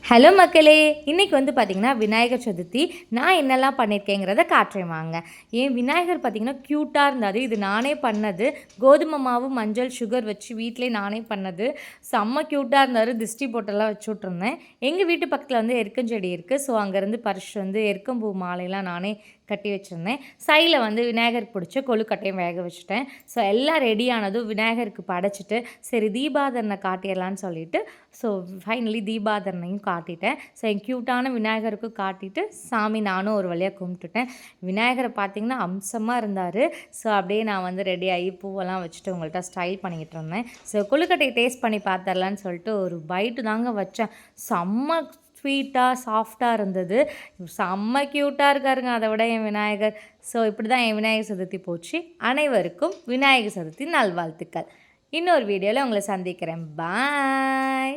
Hello மக்களே, இன்றைக்கி வந்து பார்த்திங்கன்னா விநாயகர் சதுர்த்தி. நான் என்னெல்லாம் பண்ணியிருக்கேங்கிறத காட்டுறேன் வாங்க. ஏன் விநாயகர் பார்த்திங்கன்னா க்யூட்டாக இருந்தார். இது நானே பண்ணது. கோதுமை மாவு, மஞ்சள், சுகர் வச்சு வீட்டிலே நானே பண்ணது. செம்ம க்யூட்டாக இருந்தார். திஷ்டி போட்டெல்லாம் வச்சு விட்ருந்தேன். எங்கள் வீட்டு பக்கத்தில் வந்து எருக்கஞ்செடி இருக்குது. ஸோ அங்கேருந்து பறிச்சு வந்து எருக்கம்பூ மாலையெல்லாம் நானே கட்டி வச்சுருந்தேன். சைடில் வந்து விநாயகருக்கு பிடிச்ச கொழுக்கட்டையும் வேக வச்சுட்டேன். ஸோ எல்லாம் ரெடியானதும் விநாயகருக்கு படைச்சிட்டு சரி தீபாதரனை காட்டிடலான்னு சொல்லிட்டு ஸோ ஃபைனலி தீபாதரனையும் காட்டிட்டேன். ஸோ என் க்யூட்டான விநாயகருக்கும் காட்டிட்டு சாமி நானும் ஒரு வழியாக கும்பிட்டுட்டேன். விநாயகரை பார்த்திங்கன்னா அம்சமாக இருந்தார். ஸோ அப்படியே நான் வந்து ரெடி ஆகி பூவெல்லாம் வச்சுட்டு உங்கள்கிட்ட ஸ்டைல் பண்ணிக்கிட்டு இருந்தேன். ஸோ கொழுக்கட்டையை டேஸ்ட் பண்ணி பார்த்துடலான்னு சொல்லிட்டு ஒரு பைட்டு தாங்க வச்சேன். செம்ம ஸ்வீட்டாக சாஃப்டாக இருந்தது. செம்ம க்யூட்டாக இருக்காருங்க அதை விட என் விநாயகர். ஸோ இப்படி தான் என் விநாயகர் சதுர்த்தி போச்சு. அனைவருக்கும் விநாயகர் சதுர்த்தி நல்வாழ்த்துக்கள். இன்னொரு வீடியோவில் உங்களை சந்திக்கிறேன். பாய்.